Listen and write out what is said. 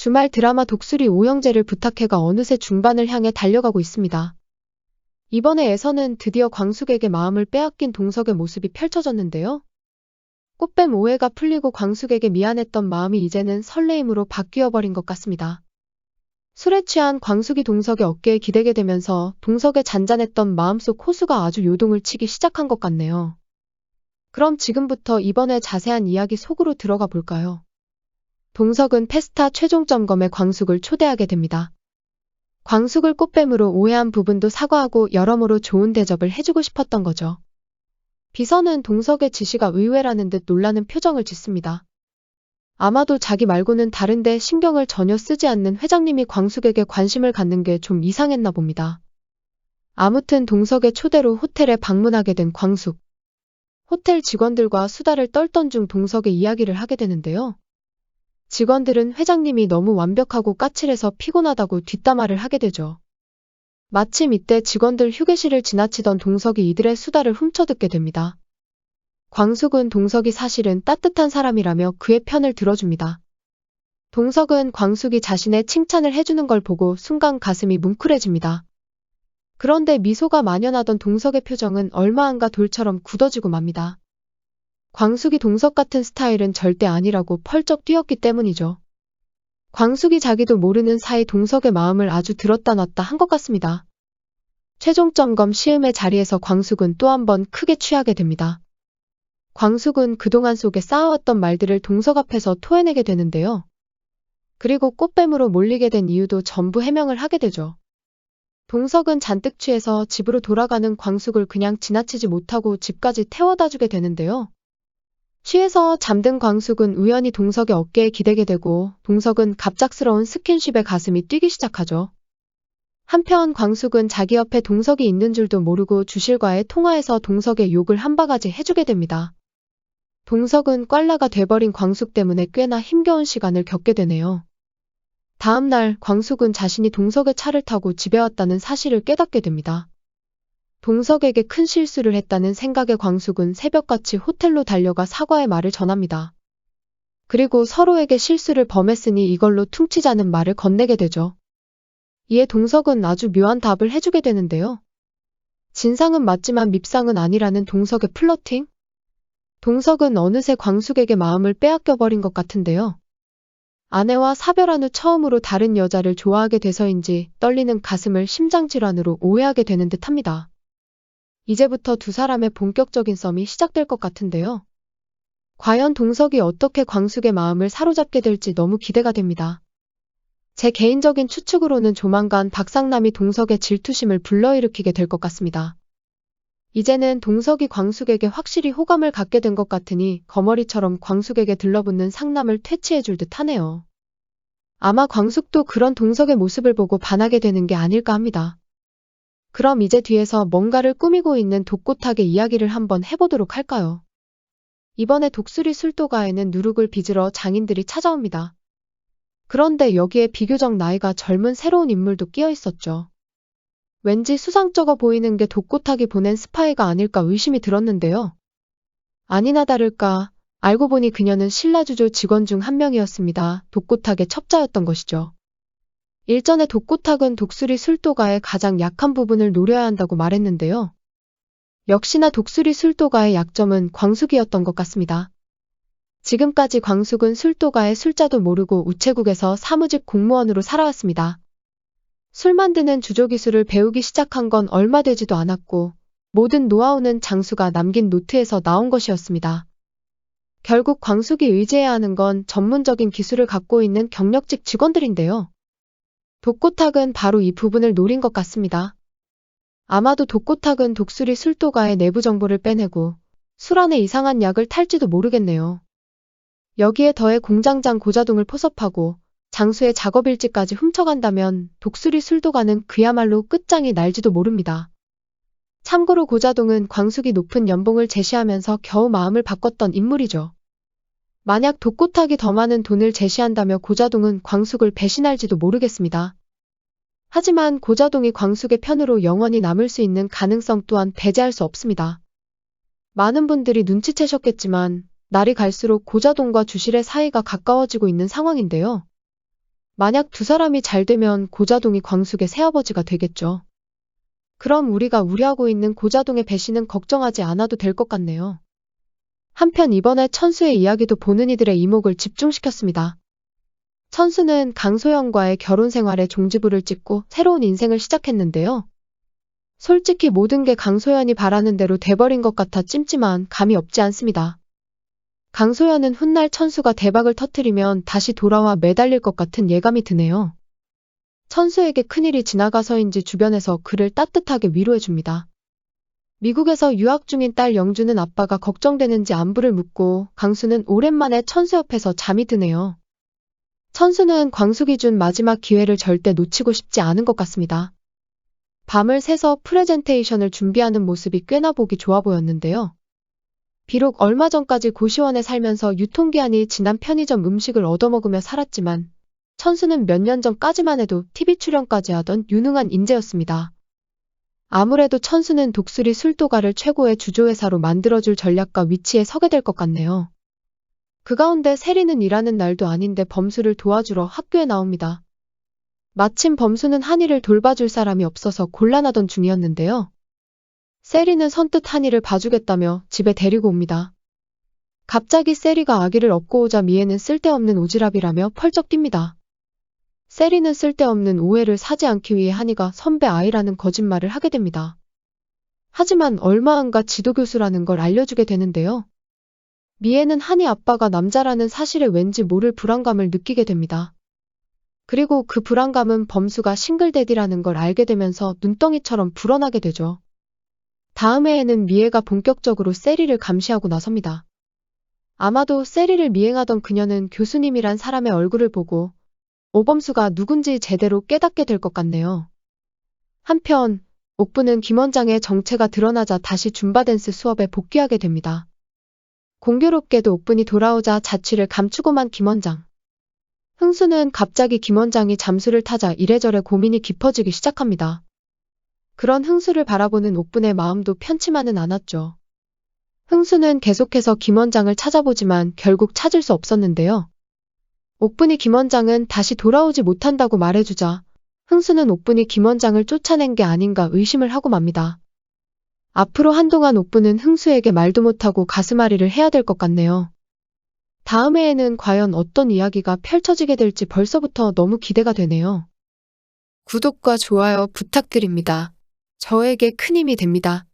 주말 드라마 독수리 오형제를 부탁해가 어느새 중반을 향해 달려가고 있습니다. 이번에 에서는 드디어 광숙에게 마음을 빼앗긴 동석의 모습이 펼쳐졌는데요. 꽃뱀 오해가 풀리고 광숙에게 미안했던 마음이 이제는 설레임으로 바뀌어버린 것 같습니다. 술에 취한 광숙이 동석의 어깨에 기대게 되면서 동석의 잔잔했던 마음속 호수가 아주 요동을 치기 시작한 것 같네요. 그럼 지금부터 이번에 자세한 이야기 속으로 들어가 볼까요? 동석은 페스타 최종 점검에 광숙을 초대하게 됩니다. 광숙을 꽃뱀으로 오해한 부분도 사과하고 여러모로 좋은 대접을 해주고 싶었던 거죠. 비서는 동석의 지시가 의외라는 듯 놀라는 표정을 짓습니다. 아마도 자기 말고는 다른데 신경을 전혀 쓰지 않는 회장님이 광숙에게 관심을 갖는 게 좀 이상했나 봅니다. 아무튼 동석의 초대로 호텔에 방문하게 된 광숙. 호텔 직원들과 수다를 떨던 중 동석의 이야기를 하게 되는데요. 직원들은 회장님이 너무 완벽하고 까칠해서 피곤하다고 뒷담화를 하게 되죠. 마침 이때 직원들 휴게실을 지나치던 동석이 이들의 수다를 훔쳐듣게 됩니다. 광숙은 동석이 사실은 따뜻한 사람이라며 그의 편을 들어줍니다. 동석은 광숙이 자신의 칭찬을 해주는 걸 보고 순간 가슴이 뭉클해집니다. 그런데 미소가 만연하던 동석의 표정은 얼마 안가 돌처럼 굳어지고 맙니다. 광숙이 동석 같은 스타일은 절대 아니라고 펄쩍 뛰었기 때문이죠. 광숙이 자기도 모르는 사이 동석의 마음을 아주 들었다 놨다 한 것 같습니다. 최종 점검 시음의 자리에서 광숙은 또 한 번 크게 취하게 됩니다. 광숙은 그동안 속에 쌓아왔던 말들을 동석 앞에서 토해내게 되는데요. 그리고 꽃뱀으로 몰리게 된 이유도 전부 해명을 하게 되죠. 동석은 잔뜩 취해서 집으로 돌아가는 광숙을 그냥 지나치지 못하고 집까지 태워다 주게 되는데요. 취해서 잠든 광숙은 우연히 동석의 어깨에 기대게 되고 동석은 갑작스러운 스킨십에 가슴이 뛰기 시작하죠. 한편 광숙은 자기 옆에 동석이 있는 줄도 모르고 주실과의 통화에서 동석의 욕을 한 바가지 해주게 됩니다. 동석은 꽐라가 돼버린 광숙 때문에 꽤나 힘겨운 시간을 겪게 되네요. 다음 날 광숙은 자신이 동석의 차를 타고 집에 왔다는 사실을 깨닫게 됩니다. 동석에게 큰 실수를 했다는 생각에 광숙은 새벽같이 호텔로 달려가 사과의 말을 전합니다. 그리고 서로에게 실수를 범했으니 이걸로 퉁치자는 말을 건네게 되죠. 이에 동석은 아주 묘한 답을 해주게 되는데요. 진상은 맞지만 밉상은 아니라는 동석의 플러팅? 동석은 어느새 광숙에게 마음을 빼앗겨버린 것 같은데요. 아내와 사별한 후 처음으로 다른 여자를 좋아하게 돼서인지 떨리는 가슴을 심장질환으로 오해하게 되는 듯합니다. 이제부터 두 사람의 본격적인 썸이 시작될 것 같은데요. 과연 동석이 어떻게 광숙의 마음을 사로잡게 될지 너무 기대가 됩니다. 제 개인적인 추측으로는 조만간 박상남이 동석의 질투심을 불러일으키게 될 것 같습니다. 이제는 동석이 광숙에게 확실히 호감을 갖게 된 것 같으니 거머리처럼 광숙에게 들러붙는 상남을 퇴치해줄 듯 하네요. 아마 광숙도 그런 동석의 모습을 보고 반하게 되는 게 아닐까 합니다. 그럼 이제 뒤에서 뭔가를 꾸미고 있는 독고탁의 이야기를 한번 해보도록 할까요? 이번에 독수리 술도가에는 누룩을 빚으러 장인들이 찾아옵니다. 그런데 여기에 비교적 나이가 젊은 새로운 인물도 끼어 있었죠. 왠지 수상쩍어 보이는 게 독고탁이 보낸 스파이가 아닐까 의심이 들었는데요. 아니나 다를까 알고 보니 그녀는 신라주조 직원 중 한 명이었습니다. 독고탁의 첩자였던 것이죠. 일전에 독고탁은 독수리 술도가의 가장 약한 부분을 노려야 한다고 말했는데요. 역시나 독수리 술도가의 약점은 광숙이었던 것 같습니다. 지금까지 광숙은 술도가의 술자도 모르고 우체국에서 사무직 공무원으로 살아왔습니다. 술 만드는 주조기술을 배우기 시작한 건 얼마 되지도 않았고 모든 노하우는 장수가 남긴 노트에서 나온 것이었습니다. 결국 광숙이 의지해야 하는 건 전문적인 기술을 갖고 있는 경력직 직원들인데요. 독고탁은 바로 이 부분을 노린 것 같습니다. 아마도 독고탁은 독수리 술도가의 내부 정보를 빼내고 술 안에 이상한 약을 탈지도 모르겠네요. 여기에 더해 공장장 고자동을 포섭하고 장수의 작업일지까지 훔쳐간다면 독수리 술도가는 그야말로 끝장이 날지도 모릅니다. 참고로 고자동은 광숙이 높은 연봉을 제시하면서 겨우 마음을 바꿨던 인물이죠. 만약 독고탁이 더 많은 돈을 제시한다며 고자동은 광숙을 배신할지도 모르겠습니다. 하지만 고자동이 광숙의 편으로 영원히 남을 수 있는 가능성 또한 배제할 수 없습니다. 많은 분들이 눈치채셨겠지만 날이 갈수록 고자동과 주실의 사이가 가까워지고 있는 상황인데요. 만약 두 사람이 잘 되면 고자동이 광숙의 새아버지가 되겠죠. 그럼 우리가 우려하고 있는 고자동의 배신은 걱정하지 않아도 될 것 같네요. 한편 이번에 천수의 이야기도 보는 이들의 이목을 집중시켰습니다. 천수는 강소연과의 결혼 생활에 종지부를 찍고 새로운 인생을 시작했는데요. 솔직히 모든 게 강소연이 바라는 대로 돼버린 것 같아 찜찜한 감이 없지 않습니다. 강소연은 훗날 천수가 대박을 터뜨리면 다시 돌아와 매달릴 것 같은 예감이 드네요. 천수에게 큰일이 지나가서인지 주변에서 그를 따뜻하게 위로해줍니다. 미국에서 유학 중인 딸 영주는 아빠가 걱정되는지 안부를 묻고 강수는 오랜만에 천수 옆에서 잠이 드네요. 천수는 광숙이 준 마지막 기회를 절대 놓치고 싶지 않은 것 같습니다. 밤을 새서 프레젠테이션을 준비하는 모습이 꽤나 보기 좋아 보였는데요. 비록 얼마 전까지 고시원에 살면서 유통기한이 지난 편의점 음식을 얻어먹으며 살았지만 천수는 몇 년 전까지만 해도 TV 출연까지 하던 유능한 인재였습니다. 아무래도 천수는 독수리 술도가를 최고의 주조회사로 만들어줄 전략가 위치에 서게 될 것 같네요. 그 가운데 세리는 일하는 날도 아닌데 범수를 도와주러 학교에 나옵니다. 마침 범수는 한이를 돌봐줄 사람이 없어서 곤란하던 중이었는데요. 세리는 선뜻 한이를 봐주겠다며 집에 데리고 옵니다. 갑자기 세리가 아기를 업고 오자 미애는 쓸데없는 오지랖이라며 펄쩍 뜁니다. 세리는 쓸데없는 오해를 사지 않기 위해 한이가 선배 아이라는 거짓말을 하게 됩니다. 하지만 얼마 안가 지도교수라는 걸 알려주게 되는데요. 미애는 한이 아빠가 남자라는 사실에 왠지 모를 불안감을 느끼게 됩니다. 그리고 그 불안감은 범수가 싱글데디라는 걸 알게 되면서 눈덩이처럼 불어나게 되죠. 다음 해에는 미애가 본격적으로 세리를 감시하고 나섭니다. 아마도 세리를 미행하던 그녀는 교수님이란 사람의 얼굴을 보고 오범수가 누군지 제대로 깨닫게 될 것 같네요. 한편 옥부는 김 원장의 정체가 드러나자 다시 줌바댄스 수업에 복귀하게 됩니다. 공교롭게도 옥분이 돌아오자 자취를 감추고만 김 원장. 흥수는 갑자기 김 원장이 잠수를 타자 이래저래 고민이 깊어지기 시작합니다. 그런 흥수를 바라보는 옥분의 마음도 편치만은 않았죠. 흥수는 계속해서 김 원장을 찾아보지만 결국 찾을 수 없었는데요. 옥분이 김 원장은 다시 돌아오지 못한다고 말해주자 흥수는 옥분이 김 원장을 쫓아낸 게 아닌가 의심을 하고 맙니다. 앞으로 한동안 옥분은 흥수에게 말도 못하고 가슴앓이를 해야 될 것 같네요. 다음 해에는 과연 어떤 이야기가 펼쳐지게 될지 벌써부터 너무 기대가 되네요. 구독과 좋아요 부탁드립니다. 저에게 큰 힘이 됩니다.